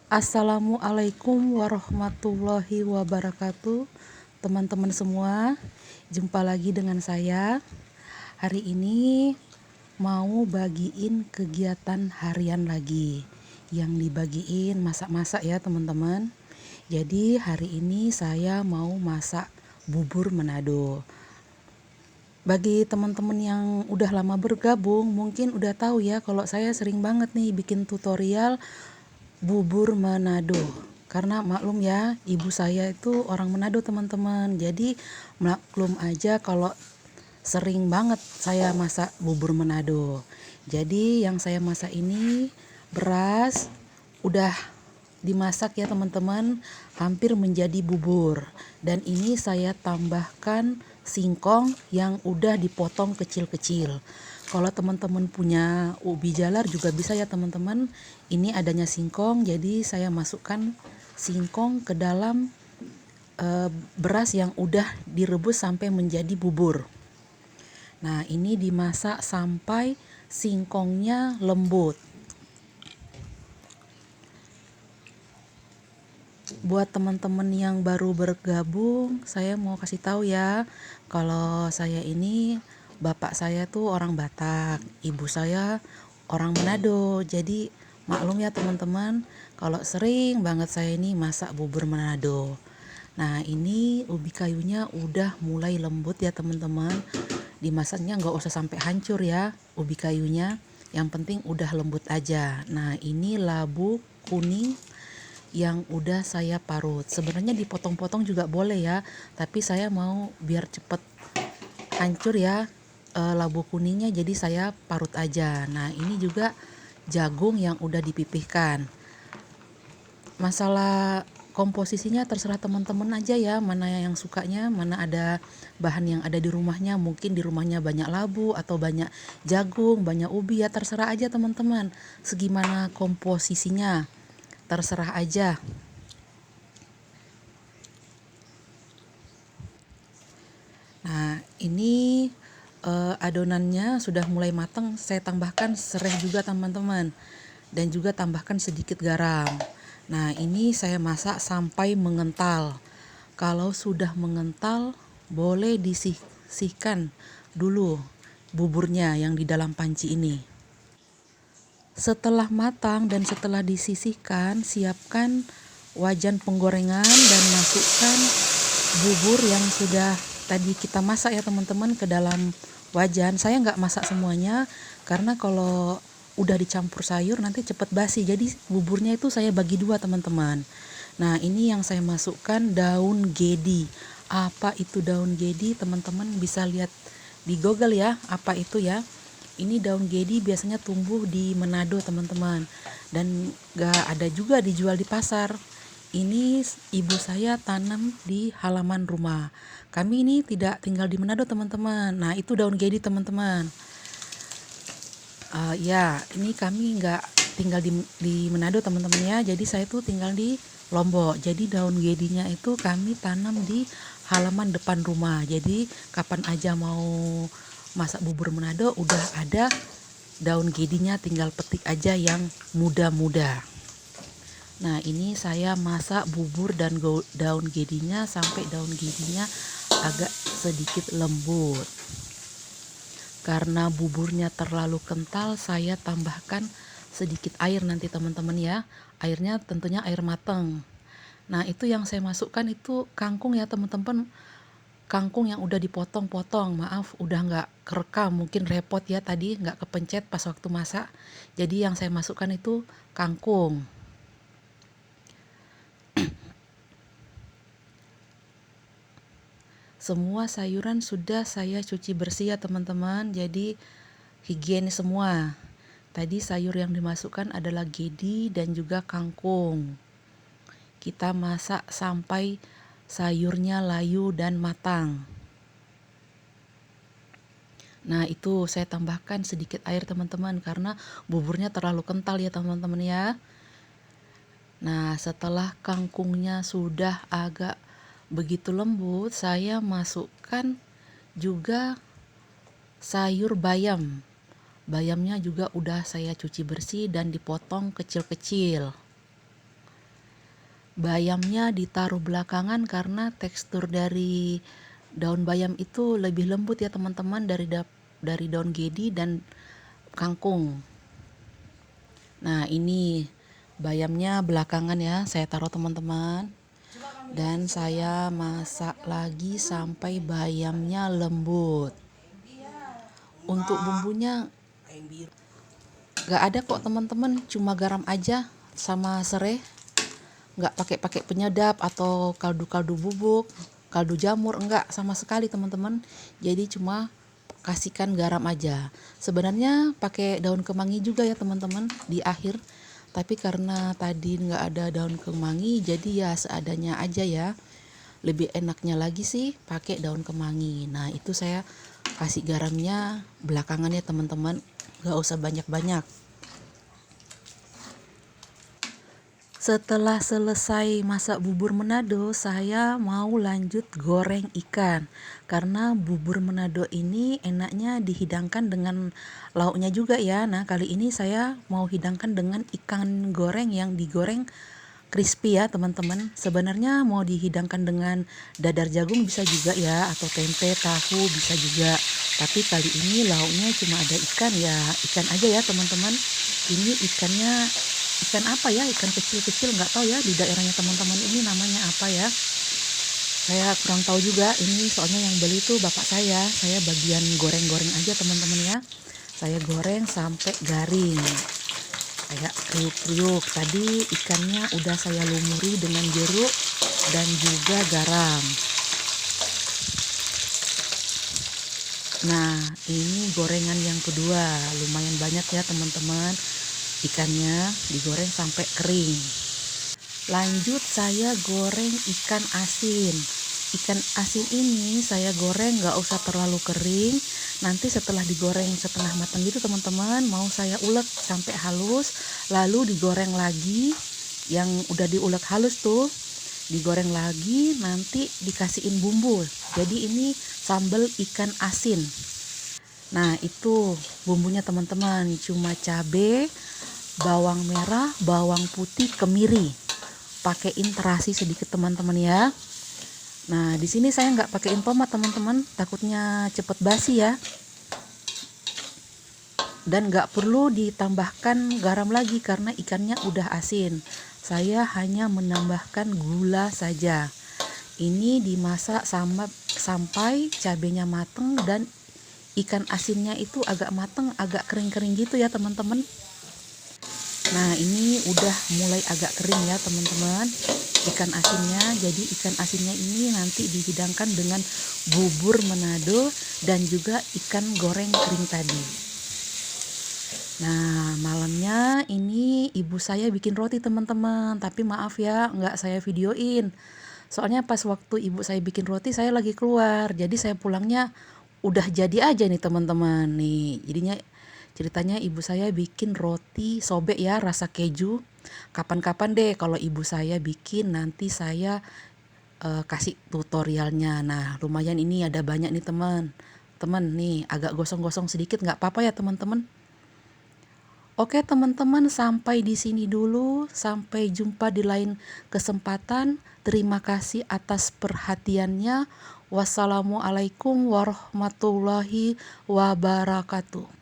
Assalamualaikum warahmatullahi wabarakatuh. Teman-teman semua, jumpa lagi dengan saya. Hari ini mau bagiin kegiatan harian lagi. Yang dibagiin masak-masak ya teman-teman. Jadi hari ini saya mau masak bubur Manado. Bagi teman-teman yang udah lama bergabung, mungkin udah tahu ya kalau saya sering banget nih bikin tutorial bubur Manado. Karena maklum ya, ibu saya itu orang Manado teman-teman. Jadi maklum aja kalau sering banget saya masak bubur Manado. Jadi yang saya masak ini beras udah dimasak ya teman-teman, hampir menjadi bubur. Dan ini saya tambahkan singkong yang udah dipotong kecil-kecil. Kalau teman-teman punya ubi jalar juga bisa ya teman-teman. Ini adanya singkong, jadi saya masukkan singkong ke dalam beras yang udah direbus sampai menjadi bubur. Nah, ini dimasak sampai singkongnya lembut. Buat teman-teman yang baru bergabung, saya mau kasih tahu ya, kalau saya ini bapak saya tuh orang Batak, ibu saya orang Manado. Jadi maklum ya teman-teman, kalau sering banget saya ini masak bubur Manado. Nah, ini ubi kayunya udah mulai lembut ya teman-teman. Dimasaknya nggak usah sampai hancur ya ubi kayunya, yang penting udah lembut aja. Nah, ini labu kuning yang udah saya parut. Sebenarnya dipotong-potong juga boleh ya, tapi saya mau biar cepet hancur ya labu kuningnya, jadi saya parut aja. Nah, ini juga jagung yang udah dipipihkan. Masalah komposisinya terserah teman-teman aja ya, mana yang sukanya, mana ada bahan yang ada di rumahnya. Mungkin di rumahnya banyak labu atau banyak jagung, banyak ubi, ya terserah aja teman-teman. Segimana komposisinya, terserah aja. Nah, ini adonannya sudah mulai matang, saya tambahkan serai juga teman-teman, dan juga tambahkan sedikit garam. Nah, ini saya masak sampai mengental. Kalau sudah mengental, boleh disisihkan dulu buburnya yang di dalam panci ini. Setelah matang dan setelah disisihkan, siapkan wajan penggorengan dan masukkan bubur yang sudah tadi kita masak ya teman-teman ke dalam wajan. Saya nggak masak semuanya karena kalau udah dicampur sayur nanti cepet basi. Jadi buburnya itu saya bagi dua teman-teman. Nah, ini yang saya masukkan daun gedi. Apa itu daun gedi? Teman-teman bisa lihat di Google ya, apa itu ya. Ini daun gedi biasanya tumbuh di Manado teman-teman, dan gak ada juga dijual di pasar. Ini ibu saya tanam di halaman rumah. Kami ini tidak tinggal di Manado teman-teman. Nah, itu daun gedi teman-teman. Ya, ini kami nggak tinggal di Manado teman-teman ya. Jadi saya tuh tinggal di Lombok. Jadi daun gedinya itu kami tanam di halaman depan rumah. Jadi kapan aja mau masak bubur Manado udah ada daun gedinya, tinggal petik aja yang muda-muda. Nah, ini saya masak bubur dan daun gedinya sampai daun gedinya agak sedikit lembut. Karena buburnya terlalu kental, saya tambahkan sedikit air nanti teman-teman ya. Airnya tentunya air mateng. Nah, itu yang saya masukkan itu kangkung ya teman-teman. Kangkung yang udah dipotong-potong. Maaf udah nggak kerekam, mungkin repot ya tadi nggak kepencet pas waktu masak. Jadi yang saya masukkan itu kangkung. Semua sayuran sudah saya cuci bersih ya teman-teman, jadi higienis semua. Tadi sayur yang dimasukkan adalah gedi dan juga kangkung. Kita masak sampai sayurnya layu dan matang. Nah, itu saya tambahkan sedikit air teman-teman karena buburnya terlalu kental ya teman-teman ya. Nah, setelah kangkungnya sudah agak begitu lembut, saya masukkan juga sayur bayam. Bayamnya juga udah saya cuci bersih dan dipotong kecil-kecil. Bayamnya ditaruh belakangan karena tekstur dari daun bayam itu lebih lembut ya teman-teman, dari daun gedi dan kangkung. Nah, ini bayamnya belakangan ya saya taruh teman-teman. Dan saya masak lagi sampai bayamnya lembut. Untuk bumbunya gak ada kok teman-teman, cuma garam aja sama serai. Nggak pakai penyedap atau kaldu-kaldu bubuk, kaldu jamur, enggak sama sekali teman-teman. Jadi cuma kasihkan garam aja. Sebenarnya pakai daun kemangi juga ya teman-teman di akhir, tapi karena tadi nggak ada daun kemangi jadi ya seadanya aja ya. Lebih enaknya lagi sih pakai daun kemangi. Nah, itu saya kasih garamnya belakangan ya teman-teman, nggak usah banyak-banyak. Setelah selesai masak bubur Manado, saya mau lanjut goreng ikan. Karena bubur Manado ini enaknya dihidangkan dengan lauknya juga ya. Nah, kali ini saya mau hidangkan dengan ikan goreng yang digoreng crispy ya teman-teman. Sebenarnya mau dihidangkan dengan dadar jagung bisa juga ya, atau tempe, tahu bisa juga. Tapi kali ini lauknya cuma ada ikan ya, ikan aja ya teman-teman. Ini ikannya ikan apa ya, ikan kecil-kecil, nggak tahu ya di daerahnya teman-teman ini namanya apa ya, saya kurang tahu juga. Ini soalnya yang beli tuh bapak saya bagian goreng-goreng aja teman-teman ya. Saya goreng sampai garing kayak kriuk-kriuk. Tadi ikannya udah saya lumuri dengan jeruk dan juga garam. Nah, ini gorengan yang kedua, lumayan banyak ya teman-teman. Ikannya digoreng sampai kering. Lanjut saya goreng ikan asin. Ikan asin ini saya goreng nggak usah terlalu kering. Nanti setelah digoreng setengah matang gitu teman-teman, mau saya ulek sampai halus, lalu digoreng lagi. Yang udah diulek halus tuh digoreng lagi, nanti dikasihin bumbu. Jadi ini sambal ikan asin. Nah, itu bumbunya teman-teman, cuma cabai, bawang merah, bawang putih, kemiri. Pakein terasi sedikit teman-teman ya. Nah, di sini saya nggak pakein tomat teman-teman, takutnya cepet basi ya. Dan nggak perlu ditambahkan garam lagi karena ikannya udah asin. Saya hanya menambahkan gula saja. Ini dimasak sampai cabenya mateng dan ikan asinnya itu agak mateng, agak kering-kering gitu ya teman-teman. Nah, ini udah mulai agak kering ya teman-teman ikan asinnya. Jadi ikan asinnya ini nanti dihidangkan dengan bubur Manado dan juga ikan goreng kering tadi. Nah, malamnya ini ibu saya bikin roti teman-teman, tapi maaf ya nggak saya videoin. Soalnya pas waktu ibu saya bikin roti saya lagi keluar, jadi saya pulangnya udah jadi aja nih teman-teman. Nih, jadinya ceritanya ibu saya bikin roti sobek ya, rasa keju. Kapan-kapan deh kalau ibu saya bikin nanti saya kasih tutorialnya. Nah, lumayan ini ada banyak nih teman-teman, nih agak gosong-gosong sedikit nggak apa-apa ya teman-teman. Oke teman-teman, sampai di sini dulu. Sampai jumpa di lain kesempatan. Terima kasih atas perhatiannya. Wassalamualaikum warahmatullahi wabarakatuh.